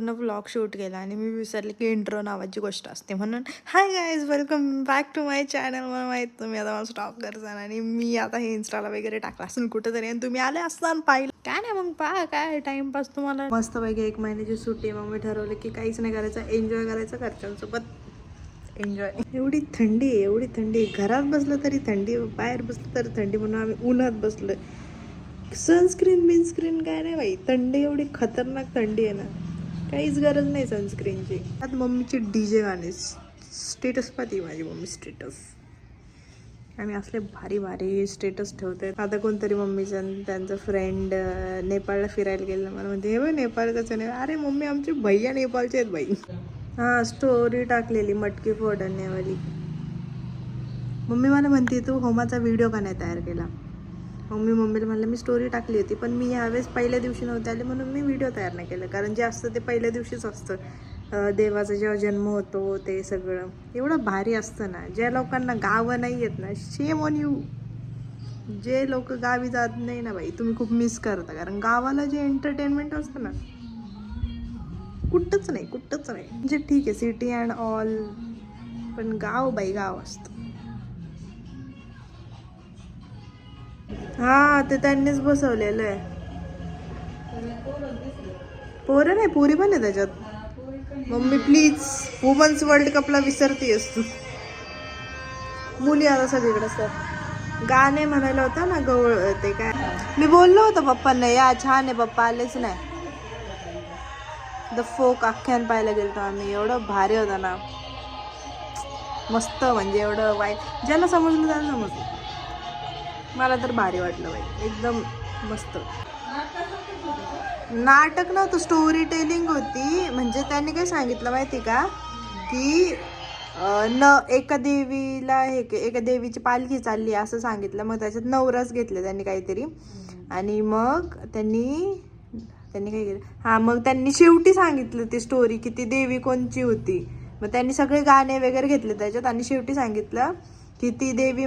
पूर्ण vlog shoot केला आणि मी विसरले की इंट्रो नावाची गोष्ट असते. म्हणून hi guys, welcome back to my channel. मला माहीत तुम्ही आता मला स्टॉप करसान आणि मी आता हे इन्स्टाला वगैरे टाकला असून कुठेतरी आणि तुम्ही आले असताना पाहिलं काय नाही. मग पहा काय टाइमपास तुम्हाला मस्त वगैरे 1 महिन्याची सुट्टी. मग मी ठरवलं की काहीच नाही करायचं, एन्जॉय करायचं घरच्यांसोबत. एन्जॉय. एवढी थंडी आहे, एवढी थंडी आहे. घरात बसलं तरी थंडी, बाहेर बसलं तरी थंडी, म्हणून आम्ही उन्हात बसलोय. सनस्क्रीन काय नाही बाई, थंडी एवढी खतरनाक थंडी आहे ना, काहीच गरज नाही सनस्क्रीनची. आता मम्मीची डीजे गाणे स्टेटस पाहते माझी मम्मी. स्टेटस आम्ही असले भारी भारी स्टेटस ठेवते. आता कोणतरी मम्मीचं त्यांचं फ्रेंड नेपाळला फिरायला गेलं, मला म्हणते हे बघ नेपाळ कसं नाही. अरे मम्मी आमचे भैया नेपाळचे आहेत बाई. हां, स्टोरी टाकलेली मटकी फोडण्यावाली. मम्मी मला म्हणते तू होमाचा व्हिडिओ का नाही तयार केला. मग मी मम्मीला म्हणलं मी स्टोरी टाकली होती, पण मी यावेळेस पहिल्या दिवशी नव्हते आले म्हणून मी व्हिडिओ तयार नाही केला. कारण जे असतं ते पहिल्या दिवशीच असतं, देवाचा जेव्हा जन्म होतो ते सगळं एवढं भारी असतं ना. ज्या लोकांना गावं नाही आहेत ना, शेम ऑन यू. जे लोक गावी जात नाही ना बाई, तुम्ही खूप मिस करता. कारण गावाला जे एंटरटेनमेंट असतं ना, कुठंच नाही. म्हणजे ठीक आहे सिटी अँड ऑल, पण गाव बाई गाव असतं. हा, ते त्यांनीच बसवलेलं आहे. पोरं नाही, पोरी पण आहे त्याच्यात. मम्मी प्लीज, वुमन्स वर्ल्ड कपला विसरती असतो. मुली आता सगळीकडे असतात. गाणे म्हणायला होता ना गवळ, ते काय मी बोललो होतो पप्पांना, या छान आहे, पप्पा आलेच नाही. द फोक आख्यान पाहायला गेलतो आम्ही, एवढं भारी होतं ना, मस्त. म्हणजे एवढं वाईट ज्याला समजलं त्याला समजलं. मला तर भारी वाटलं बाई, एकदम मस्त. नाटक नव्हतं, स्टोरी टेलिंग होती. म्हणजे त्यांनी काय सांगितलं माहिती का, की एका देवीला एका देवीची पालखी चालली असं सांगितलं. मग त्याच्यात 9 रस घेतले त्यांनी काहीतरी. आणि मग त्यांनी काय केलं, हां, मग त्यांनी शेवटी सांगितलं ती स्टोरी की ती देवी कोणची होती. मग त्यांनी सगळे गाणे वगैरे घेतले त्याच्यात आणि शेवटी सांगितलं की ती देवी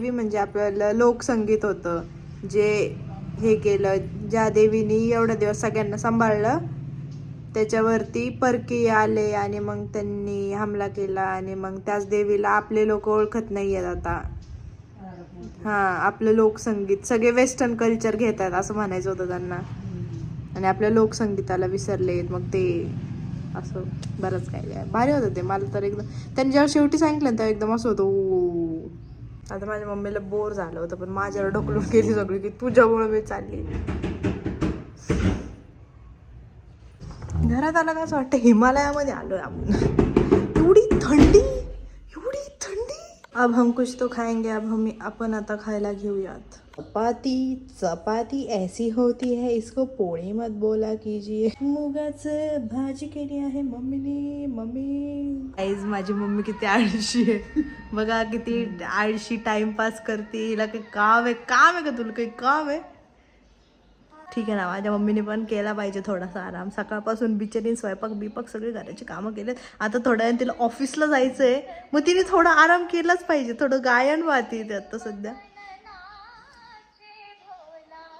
म्हणजे आपलं लोकसंगीत होतं. जे हे केलं, ज्या देवीनी एवढ्या दिवस सगळ्यांना सांभाळलं, त्याच्यावरती परकीय आले आणि मग त्यांनी हमला केला. आणि मग त्याच देवीला आपले लोक ओळखत नाही आहेत आता. हां, आपलं लोकसंगीत सगळे वेस्टर्न कल्चर घेतात असं म्हणायचं होतं त्यांना, आणि आपल्या लोकसंगीताला विसरलेत. मग ते असं बरंच काय भारी होतं ते. मला तर एकदम त्यांनी जेव्हा शेवटी सांगितलं तेव्हा एकदम असं होतं ओ. आता माझ्या मम्मीला बोर झालं होतं, पण माझ्यावर ढकलून गेली सगळी की तुझ्यामुळे मी चालली. घरात आलं का असं वाटतं हिमालयामध्ये आलोय आपण. एवढी थंडी. अब हम कुछ तो खाएंगे. अपन आता खायला घेऊयात चपाती ऐसी होती है, इसको पोळी मत बोला कीजिए. मुगाचं भाजी केली आहे मम्मी. आईज माझी मम्मी किती आळशी आहे बघा, किती आळशी, टाइमपास करते. हिला काही काम आहे का तुला काही काम आहे? ठीक आहे ना, माझ्या मम्मीने पण केला पाहिजे थोडासा आराम. सकाळपासून बिचारीने स्वयंपाक सगळे घराची कामं केलेत. आता थोड्या वेळ तिला ऑफिसला जायचं आहे, मग तिने थोडा आराम केलाच पाहिजे. थोडं गायन वाहते ते आता सध्या.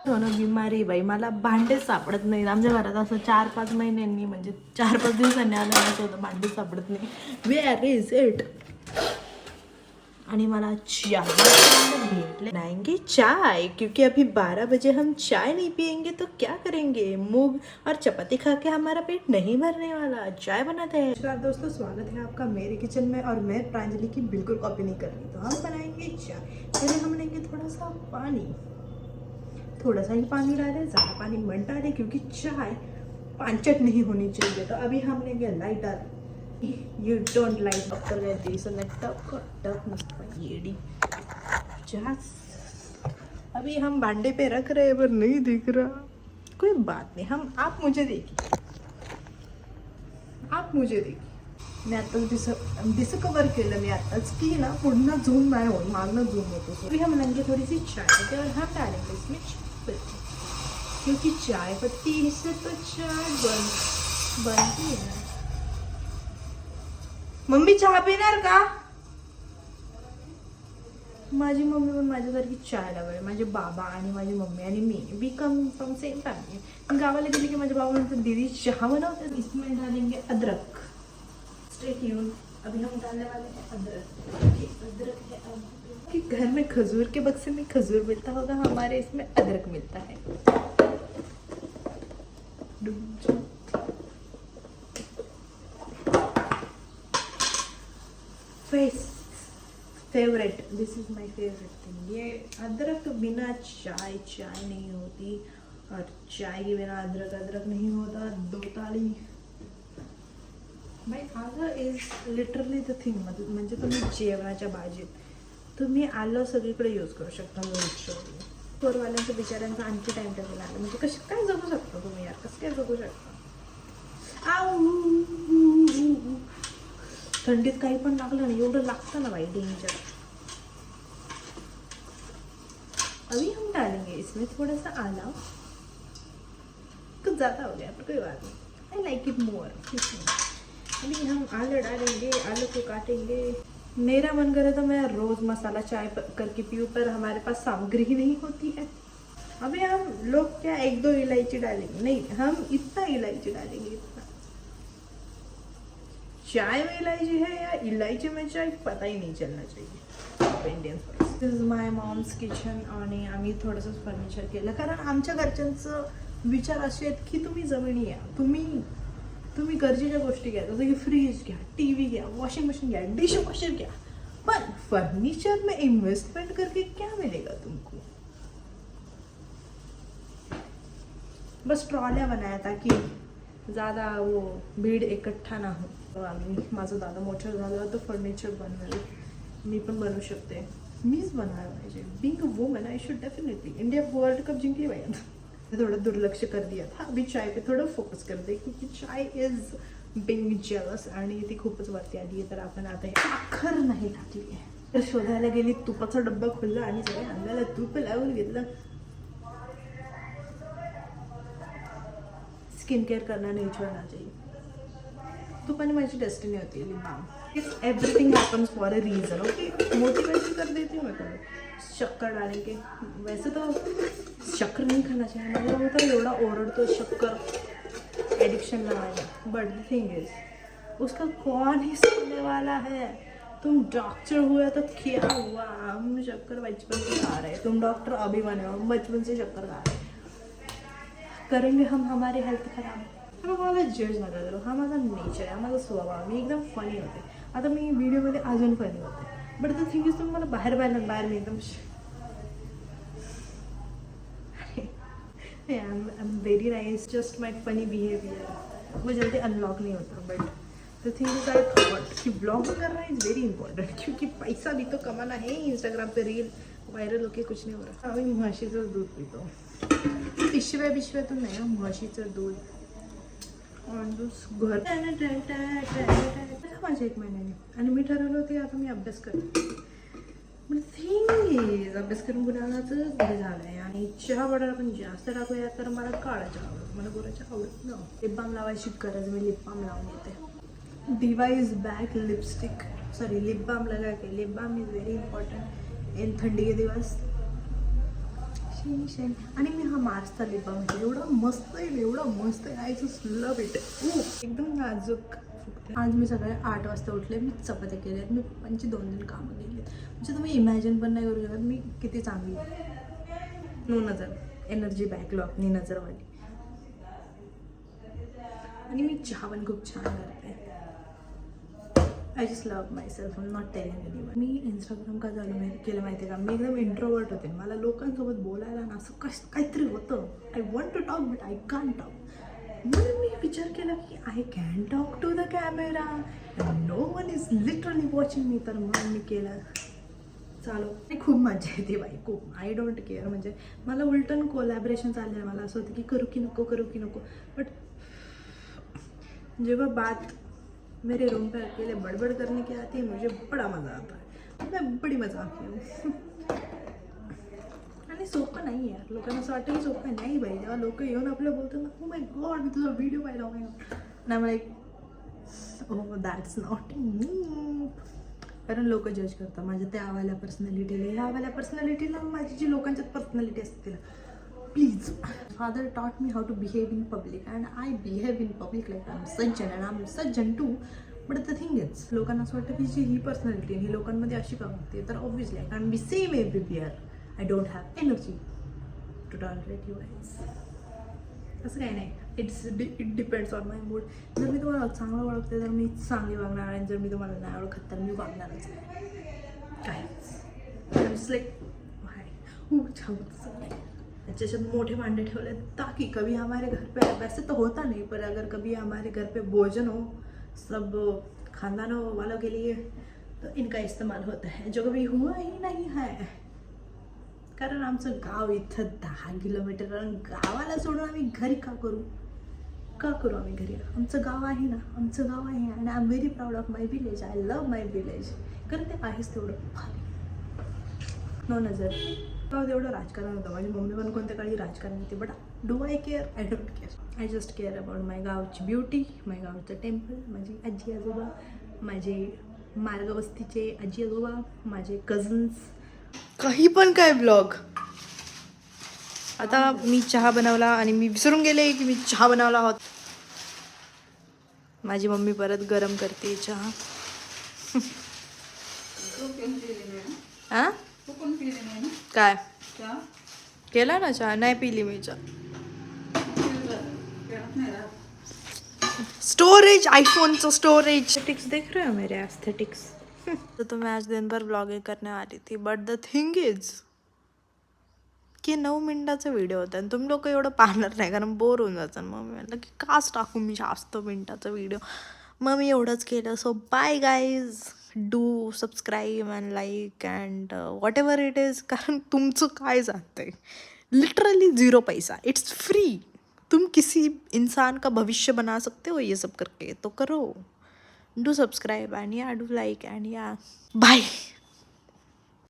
हो ना, बिमारी बाई, मला भांडेच सापडत नाही आमच्या घरात. असं 4-5 महिन्यांनी, म्हणजे 4-5 दिवसांनी आलं असं होतं, भांडेच सापडत नाही. Where is it? आणि मला चाय भेटले नाएंगे चाय, क्योंकि अभी 12 बजे हम चाय नहीं पियेंगे तो क्या करेंगे? मूंग और चपाती खा के हमारा पेट नहीं भरने वाला, चाय बनाते हैं. नमस्कार दोस्तों, स्वागत है आपका मेरे किचन में. और मैं प्रांजलि की बिल्कुल कॉपी नहीं कर रही. तो हम बनाएंगे चाय. पहले हम लेंगे थोड़ा सा पानी, थोड़ा सा ही पानी डालें, ज़्यादा पानी मत डालें क्योंकि चाय पांचट नहीं होनी चाहिए. तो अभी हम लेंगे lighter. You don't like doctor कहती है टप मस्त येड़ी. अभी हम भांडे पे रख रहे हैं पर नहीं दिख रहा. कोई बात नहीं, आप मुझे देखिए. मी आताच डिस्कवर केलं मी आताच की ना पुन्हा झूम नाही होत, मागणं झूम होतो. अभी हम लेंगे थोड़ी सी चाय और हम डालेंगे इसमें पत्ती, क्योंकि चाय पत्ती से तो चाय बनती है. मम्मी चहा पिणार का? माझी मम्मी पण माझ्यासारखी चाय लवर आहे. माझे बाबा आणि माझी मम्मी आणि मी कम फ्रॉम सेम फैमिली. मैं गावाला गेली की माझे बाबा म्हणतात दीदी चाह बनाओ, इसमें डालेंगे अदरक. Stay tune. अभी हम डालने वाले हैं अदरक. अदरक है कि घर में खजूर के बक्से में खजूर मिलता होगा, हमारे इसमें अदरक मिलता है. Favourite, this is my favourite thing. ये अदरक बिना चाय नहीं होती, और चाय के बिना अदरक नहीं होता. 2 ताली. बाय आलं इज लिटरली द थिंग. म्हणजे तुम्ही जेवणाच्या भाजीत तुम्ही आलं सगळीकडे यूज करू शकता. पोरवाल्यांचं बिचाऱ्यांचं आणखी टाइम टेबल आलं म्हणजे कसं काय जगू शकता तुम्ही यार, कसं काय जगू शकता. थंडीत काही पण लागलं ना, एवढं लागतं ना भाई, डेंजर. अभी हम डालेंगे इसमें थोड़ा सा आला. कुछ ज़्यादा हो गया पर कोई बात नहीं, आई लाइक इट मोर. अभी हम आलू डालेंगे, आलू को काटेंगे. मेरा मन करे तो मैं रोज़ मसाला चाय करके पीऊँ, पर हमारे पास सामग्री ही नहीं होती है. अभी हम लोग क्या 1-2 इलायची डालेंगे, नहीं हम इतना इलायची डालेंगे, इतना. चाय में इलायची है या इलायची में चाय, पता ही नहीं चलना चाहिए. Indian. This is my moms kitchen. आणि आम्ही थोडंसं फर्निचर केलं, कारण आमच्या घरच्यांचं विचार असे आहेत की तुम्ही जमिनी घ्या, तुम्ही गरजेच्या गोष्टी घ्या, जसं की फ्रीज घ्या, टीव्ही घ्या, वॉशिंग मशीन घ्या, डिशवॉशर घ्या, पर फर्नीचर में इन्वेस्टमेंट करके क्या मिलेगा तुमको. बस ट्रॉल्या बनाया ताकि ज़्यादा वो भीड़ इकट्ठा ना हो. तर आम्ही, माझं दादा मोठं झालं तर फर्निचर बनवेल, मी पण बनवू शकते. मीच बनवायला पाहिजे. Being a woman I should definitely. India world cup जिंकली पाहिजे. थोड़ा दुर्लक्ष कर दिया था, अभी चाय पे थोड़ा फोकस कर दे, क्योंकि चाय इज बिंग जेलस. आणि ती खूपच वरती आली आहे, तर आपण आता हे साखर नाही टाकली आहे. तर शोधायला गेली, तुपाचा डब्बा खोलला आणि सगळ्या अंगाला तूप लावून घेतलं. स्किन केअर करना नहीं छोड़ना चाहिए. तुपाने माझी डेस्टिनी होती है. Lip balm. If everything happens for a reason. Okay, motivation कर देती हूँ मैं तुम्हें. शक्कर डालेंगे. वैसे तो शक्कर नहीं खाना चाहिए, मेरा वो तो एवढा ओरडतो शक्कर एडिक्शन ना माझ्या. बट द थिंग इज उसका कौन ही सुनने वाला है. तुम डॉक्टर हुए तो क्या हुआ, हम शक्कर बचपन से खा रहे हैं. तुम डॉक्टर अभी बने हो, बचपन से शक्कर खा रहे हैं. करेंगे हम हमारी हेल्थ खराब. मला जज नका करू, हा माझा नेचर आहे, हा माझा स्वभाव. मी एकदम फनी होते. आता मी व्हिडिओमध्ये अजून फनी होते. बट द थिंग इज तुम्ही मला बाहेर मी एकदम I am very nice. Just my funny behaviour वो जल्दी अनलॉक नहीं होता. But the thing is I thought कि ब्लॉग करना इज़ वेरी इंपॉर्टेंट, क्योंकि पैसा भी तो कमाना है. इंस्टाग्राम पे रील वायरल होके कुछ नहीं हो रहा. आम्ही म्हशीचं दूध पितो. पिशव्यातून नाही, म्हशीचं दूध. घर माझ्या 1 महिन्याने. आणि मी ठरवलं होते आता मी अभ्यास करते. थिंग इज अभ्यास करून गुन्हाचं हे झालं आहे. आणि चहा बटाटा पण जास्त टाकूया, तर मला काळा चहा आवडत, मला गोराच्या आवडत ना. लिप बाम लावायची गरज, मी लिप बाम लावून येते. दिवा इज बॅक. लिप बाम लगा के. Lip balm is very important in थंडी के दिवस. आणि मी हा मार्चचा लिप बाम घेतला. एवढा मस्त आहे. I just love it. एकदम नाजूक. आज मी सकाळी 8 वाजता उठले. मी चपात्या केल्यात. मी पंची 2 कामं केली. म्हणजे तुम्ही इमॅजिन पण नाही करू शकत मी किती चांगली. नो नजर. एनर्जी बॅकलॉग नी नजरवाली. आणि मी चहा पण खूप छान करते. I just love my self. I am not telling anyone. Me Instagram का चालू केलं माहिती आहे का. मी एकदम इंट्रोवर्ट होते. मला लोकांसोबत बोलायला ना असं काहीतरी होतं. I want to talk but I can't talk. म्हणून मी विचार केला की I can talk to the camera. No one is literally watching me. तर म्हणून मी केलं चालू. खूप मजा येते बाई, खूप. I don't care. म्हणजे मला उलटून कोलॅबरेशन चाललं आहे. मला असं होतं की करू की नको. बट जेव्हा बात मेरे रूम पे अकेले बड़बड़ करने की आती है, मुझे बड़ा मज़ा आता है. मैं बड़ी मजाक हूँ. आणि सोपं नाही यार. लोकांना असं वाटतं की सोपं नाही बाई. जेव्हा लोक येऊन आपलं बोलतात ना, ओ माय गॉड मी तुझा व्हिडिओ पाहिला, ओ माय गॉड. आणि मला एक ओ दॅट्स नॉट मी. कारण लोक जज करतात माझ्या त्यावाल्या पर्सनॅलिटीला, ह्यावाल्या पर्सनॅलिटीला, माझी जी लोकांच्यात पर्सनॅलिटी असते तिला. Please, father taught me how to behave in public and I behave in public like I am सज्जन अँड आय एम सज्जन too. But the thing is, लोकांना असं वाटतं की जी ही पर्सनॅलिटी ही लोकांमध्ये अशी का वागते, तर obviously I can be same everywhere. I don't have energy to tolerate you guys. असं काही नाही, it depends on my mood. जर मी तुम्हाला चांगलं ओळखते तर मी चांगली वागणार, आणि जर मी तुम्हाला नाही ओळखत तर मी वागणारच नाही. काहीच लाईक त्याच्यात मोठे भांडे ठेवले ताकि कभी हमारे घर पे, वैसे तो होता नहीं पर अगर कभी हमारे घर पे भोजन हो सब खानदानों वालों के लिए तो इनका इस्तेमाल होता है, जो कभी हुआ ही नहीं है. कारण आमचं गाव इथं 10 किलोमीटर, गावाला सोडून आम्ही घरी का करू आम्ही घरी. आमचं गाव आहे ना, आमचं गाव आहे, आणि I am very proud of my village. I love my village. कारण ते आहेच तेवढं भारी. नो नजर तेवढं राजकारण होतं. माझी मम्मी पण कोणत्या काळी राजकारण होती, but do I care? I don't care. I just care about my गावची ब्युटी, माय गावचं टेम्पल, माझी आजी आजोबा, माझे मार्गवस्तीचे आजी आजोबा, माझे कझन्स. काही पण काय ब्लॉग. आता मी चहा बनवला आणि मी विसरून गेले की मी चहा बनवला आहोत. माझी मम्मी परत गरम करते चहा. हां काय केला ना चहा? नाही पिली मी चहा. Storage, आईफोनचं storage. एस्थेटिक्स देख रहे हो मेरे एस्थेटिक्स. तो मैं आज दिन भर ब्लॉगिंग करने वाली थी, बट द थिंग इज की 9 मिनिटाचा व्हिडिओ होता आणि तुम्ही लोक एवढं पाहणार नाही, कारण बोर होऊन जातं. मग मी म्हटलं की काच टाकू मी जास्त मिनिटाचा व्हिडिओ. मग मी एवढंच केलं. So bye guys, do subscribe and like and whatever it is. कारण तुमचं काय जातं आहे, लिटरली 0 पैसा. It's free. तुम किसी इंसान का भविष्य बना सकते हो ये सब करके, तो करो. डू सब्सक्राइब एंड या डू लाइक एंड या बाय.